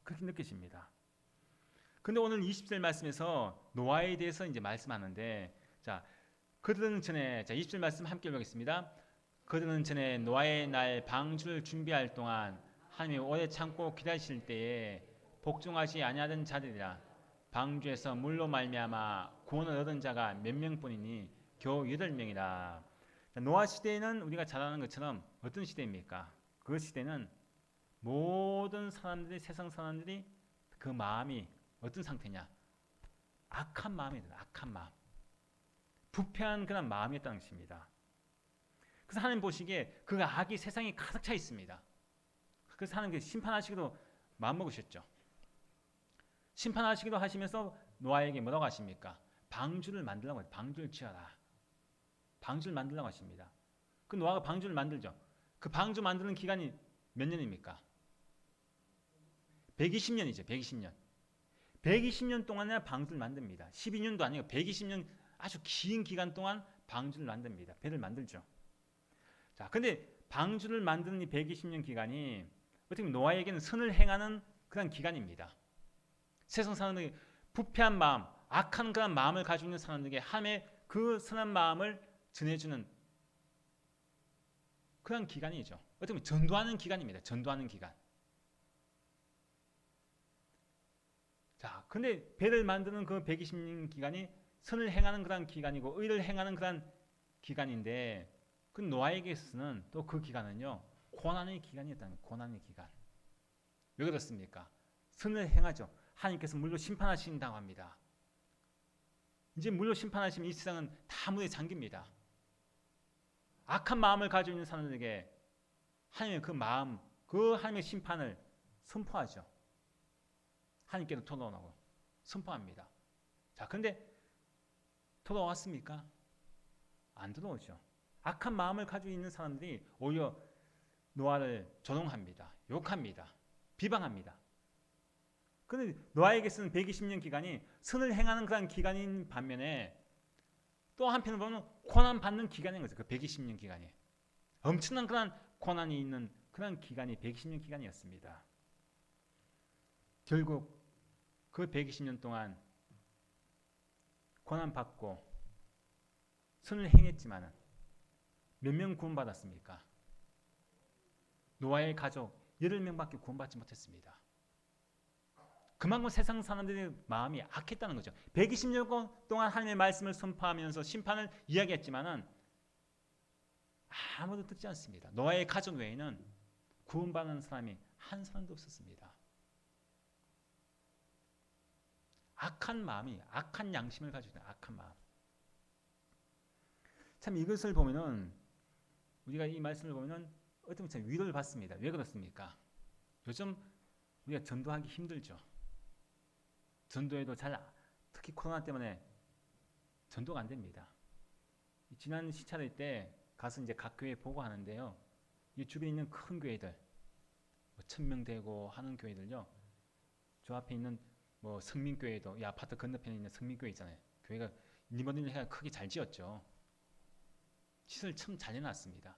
그렇게 느껴집니다. 근데 오늘 20절 말씀에서 노아에 대해서 이제 말씀하는데, 자, 그들은 전에, 자, 20절 말씀 함께 읽겠습니다. 그들은 전에 노아의 날 방주를 준비할 동안 하나님이 오래 참고 기다리실 때에 복종하지 아니하던 자들이라. 방주에서 물로 말미암아 구원을 얻은 자가 몇 명뿐이니 겨우 8명이라. 노아 시대에는 우리가 잘 아는 것처럼 어떤 시대입니까? 그 시대는 모든 사람들이, 세상 사람들이 그 마음이 어떤 상태냐? 악한 마음이다. 악한 마음. 부패한 그런 마음이었다는 것입니다. 그래서 하나님 보시기에 그 악이 세상에 가득 차 있습니다. 그래서 하나님께 심판하시기도 마음먹으셨죠. 심판하시기도 하시면서 노아에게 뭐라고 하십니까? 방주를 만들라고 해요. 방주를 지어라. 방주를 만들라고 하십니다. 그 노아가 방주를 만들죠. 그 방주 만드는 기간이 몇 년입니까? 120년이죠. 120년. 120년 동안에 방주를 만듭니다. 12년도 아니고 120년 아주 긴 기간 동안 방주를 만듭니다. 배를 만들죠. 자, 근데 방주를 만드는 이 120년 기간이 어떻게 보면 노아에게는 선을 행하는 그런 기간입니다. 세상 사람들이 부패한 마음, 악한 그런 마음을 가지고 있는 사람들에게 하나님의 그 선한 마음을 전해주는 그런 기간이죠. 어떻게 보면 전도하는 기간입니다. 전도하는 기간. 자, 근데 배를 만드는 그 120년 기간이 선을 행하는 그런 기간이고 의를 행하는 그런 기간인데 그 노아에게서는 또 그 기간은요 고난의 기간이었다는 거예요. 고난의 기간. 왜 그렇습니까? 선을 행하죠. 하나님께서 물로 심판하신다고 합니다. 이제 물로 심판하시면 이 세상은 다 물에 잠깁니다. 악한 마음을 가지고 있는 사람들에게 하나님의 그 마음, 그 하나님의 심판을 선포하죠. 하나님께도 돌아오라고 선포합니다. 자, 그런데 돌아왔습니까? 안 돌아오죠. 악한 마음을 가지고 있는 사람들이 오히려 노아를 조롱합니다. 욕합니다. 비방합니다. 그런데 노아에게 쓰는 120년 기간이 선을 행하는 그런 기간인 반면에 또 한편으로 보면 고난받는 기간인 거죠. 그 120년 기간이. 엄청난 그런 고난이 있는 그런 기간이 120년 기간이었습니다. 결국 그 120년 동안 고난받고 선을 행했지만 몇 명 구원받았습니까? 노아의 가족 8명밖에 구원받지 못했습니다. 그만큼 세상 사람들의 마음이 악했다는 거죠. 120년 동안 하나님의 말씀을 선포하면서 심판을 이야기했지만 아무도 듣지 않습니다. 노아의 가족 외에는 구원받는 사람이 한 사람도 없었습니다. 악한 마음이, 악한 양심을 가지고 있는 악한 마음. 참 이것을 보면은 우리가 이 말씀을 보면은 어떤 참 위로를 받습니다. 왜 그렇습니까? 요즘 우리가 전도하기 힘들죠. 전도에도 특히 코로나 때문에 전도가 안 됩니다. 지난 시찰회 때 가서 이제 각 교회 보고 하는데요. 이 주변에 있는 큰 교회들, 1000명 되고 하는 교회들요. 저 앞에 있는 성민교회도, 이 아파트 건너편에 있는 성민교회 있잖아요. 교회가 리모델링 해가 크게 잘 지었죠. 시설 참 잘 해놨습니다.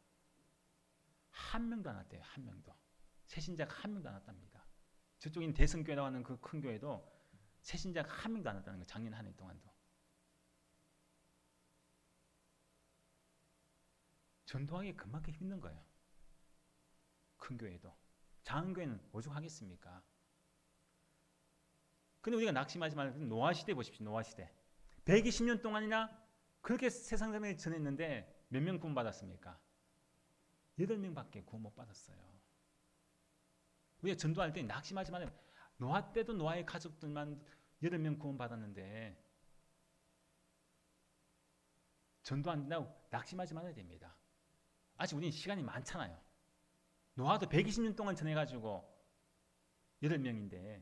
한 명도 안 왔대요. 한 명도. 새신자가 한 명도 안 왔답니다. 저쪽인 대성교회라고 하는 그 큰 교회도 새신자가 한 명도 안 왔다는 거예요. 작년 한 해 동안도. 전도하기 그만큼 힘든 거예요. 큰 교회도. 작은 교회는 오죽하겠습니까? 근데 우리가 낙심하지 말고 노아 시대 보십시오. 노아 시대. 120년 동안이나 그렇게 세상 사람이 전했는데 몇 명 구원 받았습니까? 8명밖에 구원 못 받았어요. 우리가 전도할 때 낙심하지 말아요. 노아 때도 노아의 가족들만 8명 구원 받았는데 전도 안 된다고 낙심하지 말아야 됩니다. 아직 우리는 시간이 많잖아요. 노아도 120년 동안 전해가지고 8명인데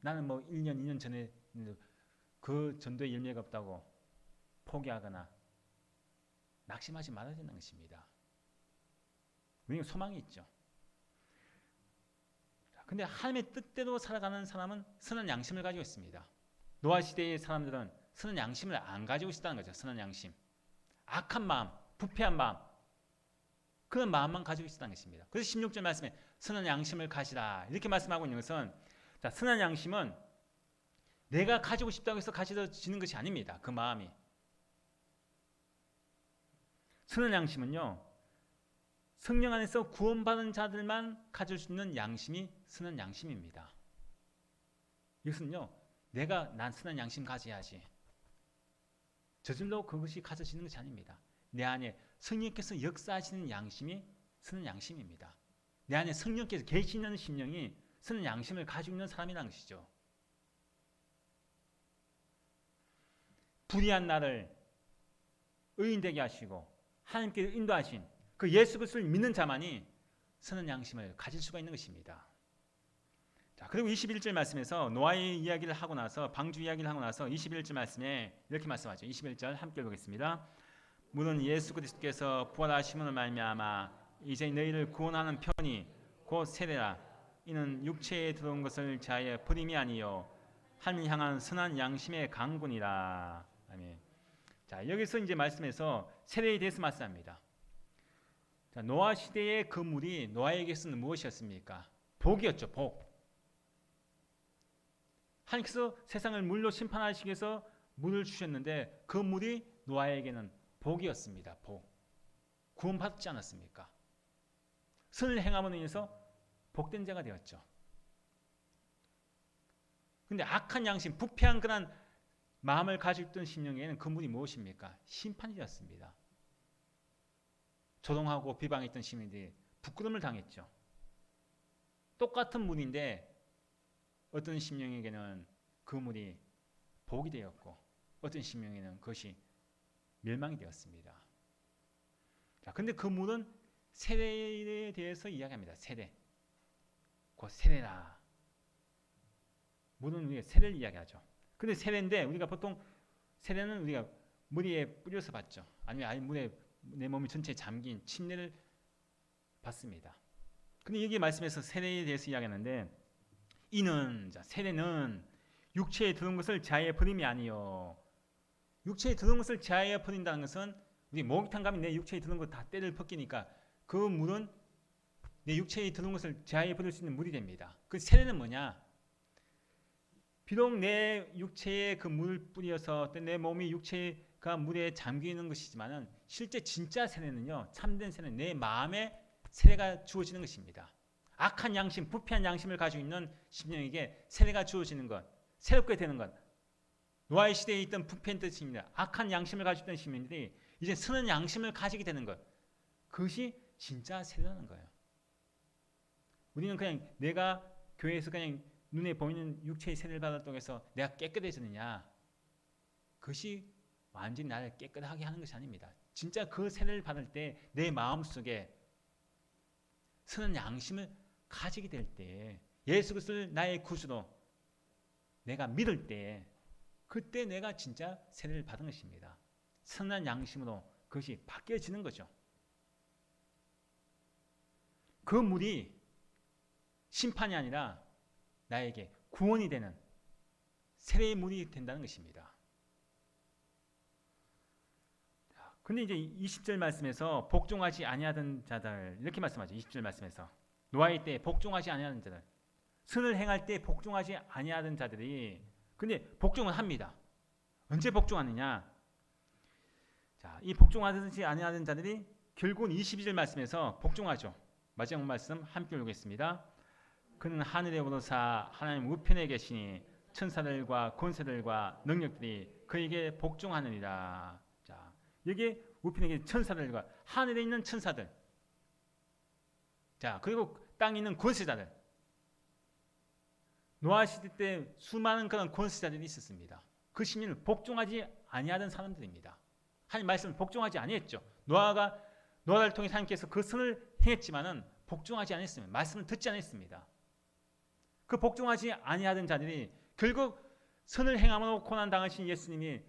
나는 1년, 2년 전에 그 전도에 열매가 없다고 포기하거나 낙심하지 말아야 되는 것입니다. 우리는 소망이 있죠. 근데 하나님의 뜻대로 살아가는 사람은 선한 양심을 가지고 있습니다. 노아 시대의 사람들은 선한 양심을 안 가지고 있었다는 거죠. 선한 양심. 악한 마음, 부패한 마음, 그런 마음만 가지고 있었다는 것입니다. 그래서 16절 말씀에 선한 양심을 가지라 이렇게 말씀하고 있는 것은, 자, 선한 양심은 내가 가지고 싶다고 해서 가져지는 것이 아닙니다. 그 마음이. 선한 양심은요, 성령 안에서 구원받은 자들만 가질 수 있는 양심이 선한 양심입니다. 이것은요, 난 선한 양심 가져야지, 저절로 그것이 가져지는 것이 아닙니다. 내 안에 성령께서 역사하시는 양심이 선한 양심입니다. 내 안에 성령께서 계시는 심령이 선한 양심을 가지고 있는 사람이라는 것이죠. 불의한 나를 의인되게 하시고 하나님께서 인도하신 그 예수 그리스도를 믿는 자만이 선한 양심을 가질 수가 있는 것입니다. 자, 그리고 21절 말씀에서 노아의 이야기를 하고 나서, 방주 이야기를 하고 나서 21절 말씀에 이렇게 말씀하죠. 21절 함께 보겠습니다. 물론 예수 그리스도께서 부활하심으로 말미암아 이제 너희를 구원하는 편이 곧 세례라. 이는 육체에 들어온 것을 자의 버림이 아니요 하나님을 향한 선한 양심의 강군이라. 아멘. 자, 여기서 이제 말씀에서 세례에 대해서 말씀합니다. 자, 노아 시대의 그 물이 노아에게서는 무엇이었습니까? 복이었죠. 복. 하나님께서 세상을 물로 심판하시기 위해서 물을 주셨는데 그 물이 노아에게는 복이었습니다. 복. 구원받지 않았습니까? 선을 행함으로 인해서 복된 자가 되었죠. 근데 악한 양심, 부패한 그런 마음을 가지고 있던 심령에는 그 물이 무엇입니까? 심판이 되었습니다. 조롱하고 비방했던 시민들이 부끄러움을 당했죠. 똑같은 물인데 어떤 심령에게는 그 물이 복이 되었고 어떤 심령에는 그것이 멸망이 되었습니다. 자, 근데 그 물은 세례에 대해서 이야기합니다. 세례. 그 세례라. 물은 우리가 세례를 이야기하죠. 근데 세례인데 우리가 보통 세례는 우리가 물에 뿌려서 받죠. 아니면 아예 물에 내 몸이 전체에 잠긴 침례를 받습니다. 근데 여기 말씀에서 세례에 대해서 이야기하는데 이는 자 세례는 육체에 들은 것을 제하여 버림이 아니요. 육체에 들은 것을 제하여 버린다는 것은 우리 목욕탕 가면 내 육체에 들은 거 다 때를 벗기니까 그 물은 내 육체에 들은 것을 제하여 버릴 수 있는 물이 됩니다. 그 세례는 뭐냐? 비록 내 육체에 그 물을 뿌려서 내 몸이 육체가 물에 잠겨 있는 것이지만은 실제 진짜 세례는요. 참된 세례는 내 마음에 세례가 주어지는 것입니다. 악한 양심, 부패한 양심을 가지고 있는 심령에게 세례가 주어지는 것, 새롭게 되는 것. 노아의 시대에 있던 부패한 뜻입니다. 악한 양심을 가지고 있던 시민들이 이제 선한 양심을 가지게 되는 것. 그것이 진짜 세례라는 거예요. 우리는 그냥 내가 교회에서 그냥 눈에 보이는 육체의 세례를 받았다고 해서 내가 깨끗해지느냐. 그것이 완전히 나를 깨끗하게 하는 것이 아닙니다. 진짜 그 세례를 받을 때 내 마음속에 선한 양심을 가지게 될 때 예수 그리스도를 나의 구주로 내가 믿을 때 그때 내가 진짜 세례를 받은 것입니다. 선한 양심으로 그것이 바뀌어지는 거죠. 그 물이 심판이 아니라 나에게 구원이 되는 세례의 물이 된다는 것입니다. 근데 이제 20절 말씀에서 복종하지 아니하던 자들 이렇게 말씀하죠. 20절 말씀에서 노아의 때 복종하지 아니하던 자들 선을 행할 때 복종하지 아니하던 자들이 근데 복종은 합니다. 언제 복종하느냐? 자, 이 복종하지 아니하던 자들이 결국은 22절 말씀에서 복종하죠. 마지막 말씀 함께 읽겠습니다. 그는 하늘에 오르사 하나님 우편에 계시니 천사들과 권세들과 능력들이 그에게 복종하느니라. 자, 여기 우편에 계신 천사들과 하늘에 있는 천사들. 자, 그리고 땅에 있는 권세자들. 노아 시대 때 수많은 그런 권세자들이 있었습니다. 그 시민을 복종하지 아니하던 사람들입니다. 하나님 말씀을 복종하지 아니했죠. 노아를 통해 하나님께서 그 선을 행했지만은 복종하지 않았습니다. 말씀을 듣지 않았습니다. 그 복종하지 아니하던 자들이 결국 선을 행함으로 고난 당하신 예수님이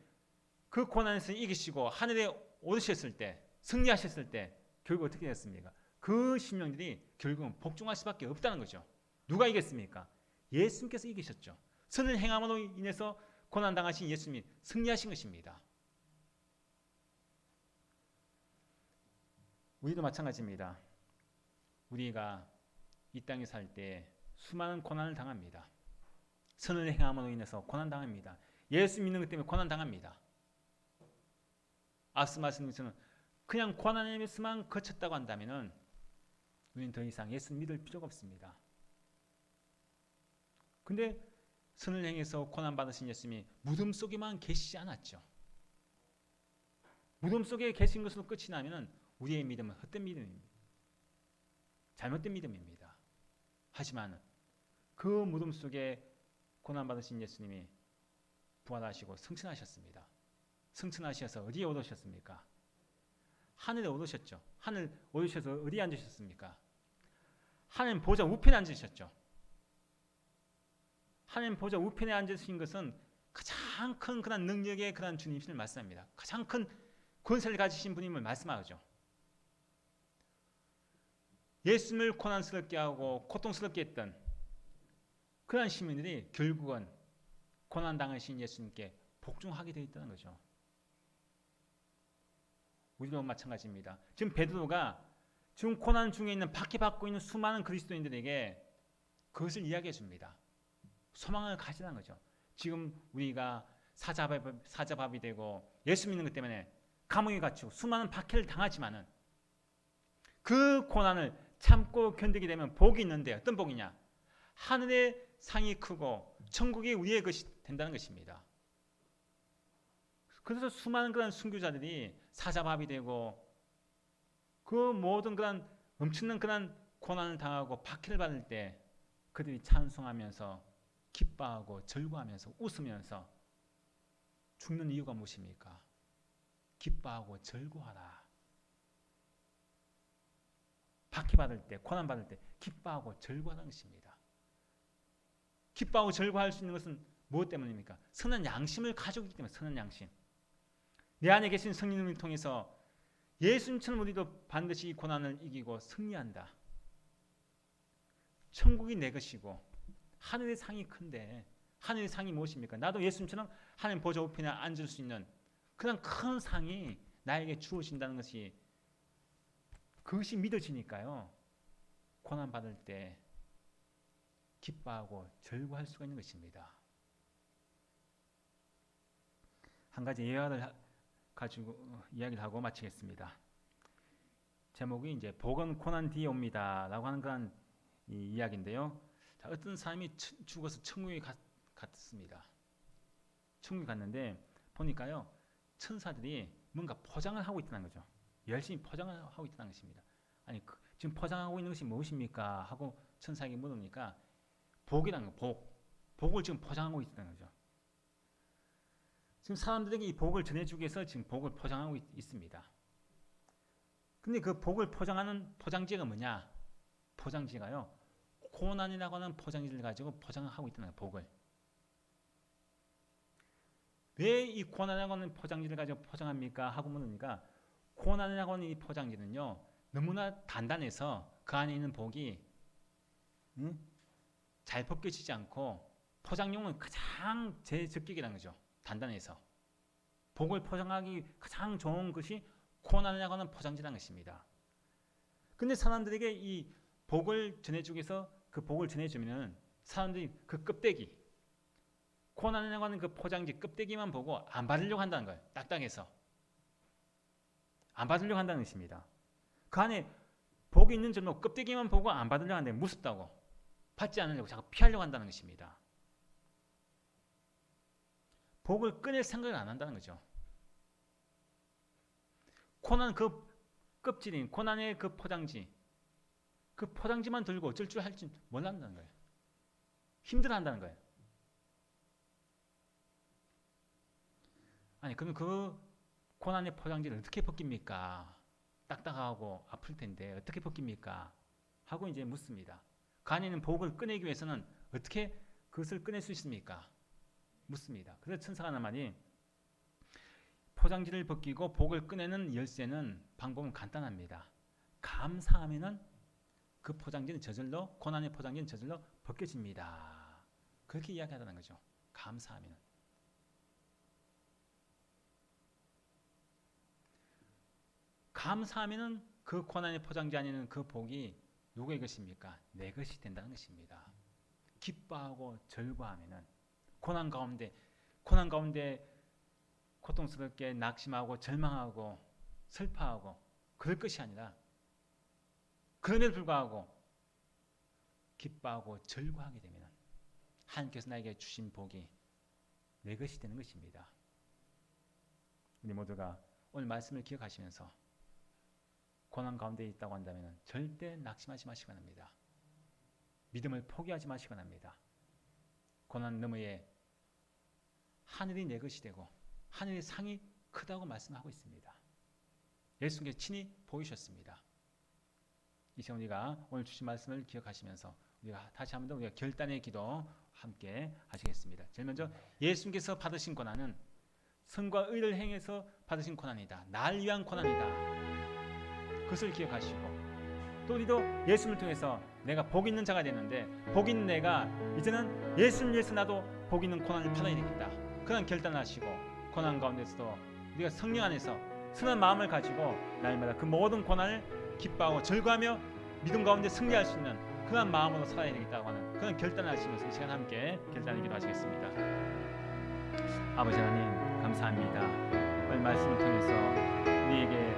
그 고난에서 이기시고 하늘에 오르셨을 때 승리하셨을 때 결국 어떻게 됐습니까? 그 심령들이 결국은 복종할 수밖에 없다는 거죠. 누가 이겼습니까? 예수님께서 이기셨죠. 선을 행함으로 인해서 고난 당하신 예수님이 승리하신 것입니다. 우리도 마찬가지입니다. 우리가 이 땅에 살 때 수많은 고난을 당합니다. 선을 행함으로 인해서 고난 당합니다. 예수 믿는 것 때문에 고난 당합니다. 앞서 말씀드린 그냥 고난에서만 거쳤다고 한다면은 우리는 더 이상 예수 믿을 필요가 없습니다. 근데 선을 행해서 고난 받으신 예수님이 무덤 속에만 계시지 않았죠. 무덤 속에 계신 것으로 끝이 나면은 우리의 믿음은 헛된 믿음입니다. 잘못된 믿음입니다. 하지만 그 무덤 속에 고난 받으신 예수님이 부활하시고 승천하셨습니다. 승천하셔서 어디에 오르셨습니까? 하늘에 오르셨죠. 하늘 오르셔서 어디에 앉으셨습니까? 하나님 보좌 우편에 앉으셨죠. 하나님 보좌 우편에 앉으신 것은 가장 큰 그런 능력의 그런 주님을 말씀합니다. 가장 큰 권세를 가지신 분임을 말씀하죠. 예수님을 고난스럽게 하고 고통스럽게 했던 그런 시민들이 결국은 고난 당하신 예수님께 복종하게 되어 있다는 거죠. 우리도 마찬가지입니다. 지금 베드로가 지금 고난 중에 있는 박해받고 있는 수많은 그리스도인들에게 그것을 이야기해 줍니다. 소망을 가지라는 거죠. 지금 우리가 사자밥이 되고 예수 믿는 것 때문에 감옥에 갇히고 수많은 박해를 당하지만은 그 고난을 참고 견디게 되면 복이 있는데 어떤 복이냐? 하늘의 상이 크고 천국이 우리의 것이 된다는 것입니다. 그래서 수많은 그런 순교자들이 사자밥이 되고 그 모든 그런 엄청난 그런 고난을 당하고 박해를 받을 때 그들이 찬송하면서 기뻐하고 절구하면서 웃으면서 죽는 이유가 무엇입니까? 기뻐하고 절구하라. 박해받을 때, 고난받을 때 기뻐하고 즐거워하는 것입니다. 기뻐하고 즐거워할 수 있는 것은 무엇 때문입니까? 선한 양심을 가지고 있기 때문에. 선한 양심. 내 안에 계신 성령님을 통해서 예수님처럼 우리도 반드시 이 고난을 이기고 승리한다. 천국이 내 것이고 하늘의 상이 큰데, 하늘의 상이 무엇입니까? 나도 예수님처럼 하나님 보좌 우편에 앉을 수 있는 그런 큰 상이 나에게 주어진다는 것이, 그것이 믿어지니까요, 고난받을 때 기뻐하고 즐거워할 수가 있는 것입니다. 한 가지 예화를 가지고 이야기를 하고 마치겠습니다. 제목이 이제 복은 고난 뒤에 옵니다 라고 하는 그런 이야기인데요. 자, 어떤 사람이 죽어서 천국에 갔습니다. 천국에 갔는데 보니까요, 천사들이 뭔가 포장을 하고 있다는 거죠. 열심히 포장을 하고 있다는 것입니다. 아니, 지금 포장하고 있는 것이 무엇입니까? 하고 천사에게 물으니까 복이라는 거, 복을 지금 포장하고 있다는 거죠. 지금 사람들에게 이 복을 전해주기 위해서 지금 복을 포장하고 있습니다. 근데 그 복을 포장하는 포장지가 뭐냐? 포장지가요, 고난이라고 하는 포장지를 가지고 포장하고 있다는 거예요. 복을. 왜 이 고난이라고 하는 포장지를 가지고 포장합니까? 하고 물으니까, 고난이라고 하는 이 포장지는요, 너무나 단단해서 그 안에 있는 복이 잘 벗겨지지 않고, 포장용은 가장 제적격이라는 거죠. 단단해서. 복을 포장하기 가장 좋은 것이 고난이라고 하는 포장지라는 것입니다. 근데 사람들에게 이 복을 전해주기 위해서 그 복을 전해주면 사람들이 그 껍데기, 고난이라고 하는 그 포장지 껍데기만 보고 안 받으려고 한다는 거예요. 딱딱해서. 안 받으려고 한다는 것입니다. 그 안에 복이 있는 줄로 껍데기만 보고 안 받으려고 하는데 무섭다고, 받지 않으려고 자꾸 피하려고 한다는 것입니다. 복을 꺼낼 생각을 안 한다는 거죠. 고난 그 껍질인 고난의 그 포장지, 그 포장지만 들고 어쩔 줄 할 줄 몰란다는 거예요. 힘들어한다는 거예요. 아니, 그럼 그 고난의 포장지를 어떻게 벗깁니까? 딱딱하고 아플 텐데 어떻게 벗깁니까? 하고 이제 묻습니다. 그 안에 있는 복을 꺼내기 위해서는 어떻게 그것을 꺼낼 수 있습니까? 묻습니다. 그래서 천사가 하는 말이, 포장지를 벗기고 복을 꺼내는 열쇠는, 방법은 간단합니다. 감사하면은 그 포장지는 저절로, 고난의 포장지는 저절로 벗겨집니다. 그렇게 이야기하다는 거죠. 감사하면. 감사하면은 그 고난의 포장지 안에는 그 복이 누구의 것입니까? 내 것이 된다는 것입니다. 기뻐하고 즐거워하면은, 고난 가운데 고통스럽게 낙심하고 절망하고 슬퍼하고 그럴 것이 아니라, 그럼에도 불구하고 기뻐하고 즐거워하게 되면 하나님께서 나에게 주신 복이 내 것이 되는 것입니다. 우리 모두가 오늘 말씀을 기억하시면서 고난 가운데 있다고 한다면 절대 낙심하지 마시기 바랍니다. 믿음을 포기하지 마시기 바랍니다. 고난 너머에 하늘이 내 것이 되고 하늘의 상이 크다고 말씀하고 있습니다. 예수님께서 친히 보이셨습니다. 이 시간 우리가 오늘 주신 말씀을 기억하시면서 우리가 다시 한번 더 우리가 결단의 기도 함께 하시겠습니다. 제일 먼저, 예수님께서 받으신 고난은 선과 의를 행해서 받으신 고난이다. 날 위한 고난이다. 그것을 기억하시고, 또 우리도 예수님을 통해서 내가 복 있는 자가 되는데, 복 있는 내가 이제는 예수님을 위해서 나도 복 있는 고난을 받아야 되겠다. 그런 결단을 하시고, 고난 가운데서도 우리가 성령 안에서 선한 마음을 가지고 날마다 그 모든 고난을 기뻐하고 즐거워하며 믿음 가운데 승리할 수 있는 그런 마음으로 살아야 되겠다고 하는 그런 결단을 하시면서 이 시간 함께 결단을 기도하시겠습니다. 아버지 하나님, 감사합니다. 오늘 말씀을 통해서 우리에게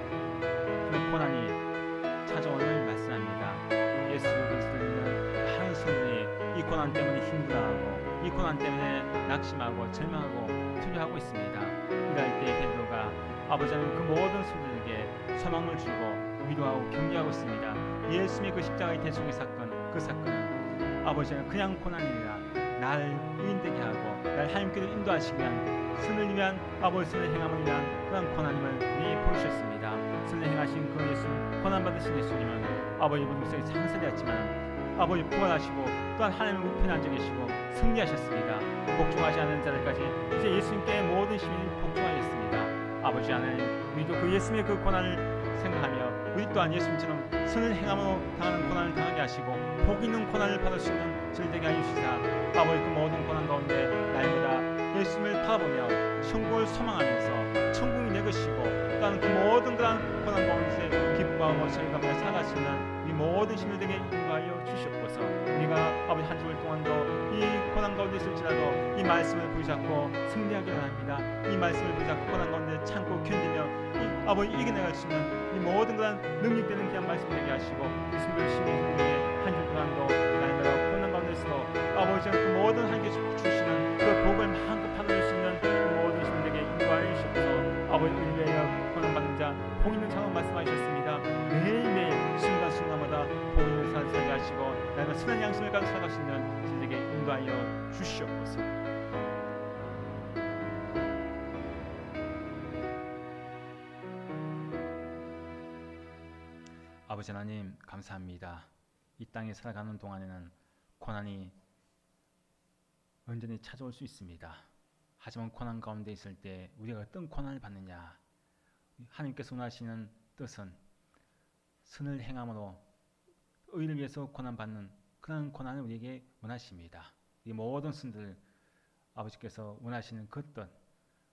그런 고난이 찾아오는 말씀합니다. 예수 그리스도를 믿는 많은 성도들이 이 고난 때문에 힘들어하고 이 고난 때문에 낙심하고 절망하고 두려워하고 있습니다. 이럴 때 베드로가 아버지는 그 모든 성도들에게 소망을 주고 위로하고 격려하고 있습니다. 예수님의 그 십자가의 대속의 사건, 그 사건은 아버지는 그냥 고난이 아니라 날 의인되게 하고 날 하나님께로 인도하시기 위한, 선을 위한, 아버지 선을 행함을 위한 그런 고난임을 우리 보여주셨습니다. 선을 행할 승하신 그 예수, 고난받으신 예수님은 아버지 우리 속에 장사되었지만 아버지 부활하시고 또한 하나님의 우편에 앉아 계시고 승리하셨습니다. 복종하지 않는 자들까지 이제 예수님께 모든 시민이 복종하였습니다. 아버지 하나님, 우리도 그 예수님의 그 고난을 생각하며 우리 또한 예수님처럼 선을 행함으로 당하는 고난을 당하게 하시고 복 있는 고난을 받을 수 있는 줄 되게 하시사 아버지 그 모든 고난 가운데 날마다 예수님을 바라보며 천국을 소망하면서 천국이 내 것이고 또한 그 모든 그런 고난 가운데 기뻐하고 즐거움을 살아갈 수 있는 이 모든 시민들에게 인도하여 주시옵소서. 우리가 아버지 한 주일 동안도 이 고난 가운데 있을지라도 이 말씀을 붙잡고 승리하기를 합니다. 이 말씀을 붙잡고 고난 가운데 참고 견디며 이 아버지 이겨내갈 수 있는 이 모든 그런 능력되는 귀한 말씀 되게 하시고 이 순간 시민들에게 한 주 동안도 날마다 고난 가운데서도 아버지가 그 모든 하나님께 주시는 그 복을 마음껏 받아줄 수 있는 그 모든 시민들에게 인도하여 주시옵소서. 아버지 우리 위하여 고난받는 자 복 있는 자로 말씀하셨습니다. 매일매일 순간순간마다 복 있는 삶을 살게 하시고 날마다 선한 양심을 가지고 살아갈 수 있는 저에게 인도하여 주시옵소서. 아버지 하나님 감사합니다. 이 땅에 살아가는 동안에는 고난이 언제든지 찾아올 수 있습니다. 하지만 고난 가운데 있을 때 우리가 어떤 고난을 받느냐, 하나님께서 원하시는 뜻은 선을 행함으로 의를 위해서 고난받는 그런 고난을 우리에게 원하십니다. 이 모든 선들 아버지께서 원하시는 그 뜻,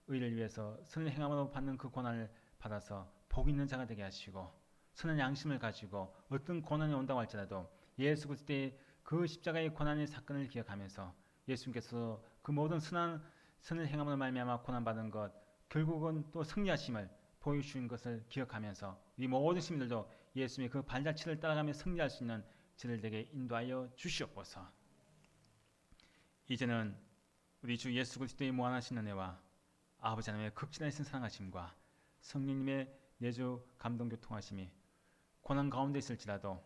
의를 위해서 선을 행함으로 받는 그 고난을 받아서 복 있는 자가 되게 하시고 선한 양심을 가지고 어떤 고난이 온다고 할지라도 예수 그리스도의 그 십자가의 고난의 사건을 기억하면서 예수님께서 그 모든 선을 행함으로 말미암아 고난받은 것 결국은 또 승리하심을 보여주신 것을 기억하면서 이 모든 시민들도 예수님의 그 발자취를 따라가며 승리할 수 있는 저를 되게 인도하여 주시옵소서. 이제는 우리 주 예수 그리스도의 무한하신 은혜와 아버지 하나님의 극진하신 사랑하심과 성령님의 내주 감동 교통하심이 고난 가운데 있을지라도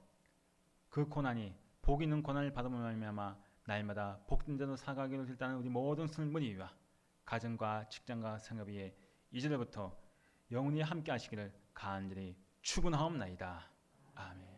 그 고난이 복 있는 고난을 받음으로 말미암아 날마다 복된 자로 살아가기로 결단하는 우리 모든 성문이와 가정과 직장과 생업 위에 이제부터 영원히 함께 하시기를 간절히 축원하옵나이다. 아멘.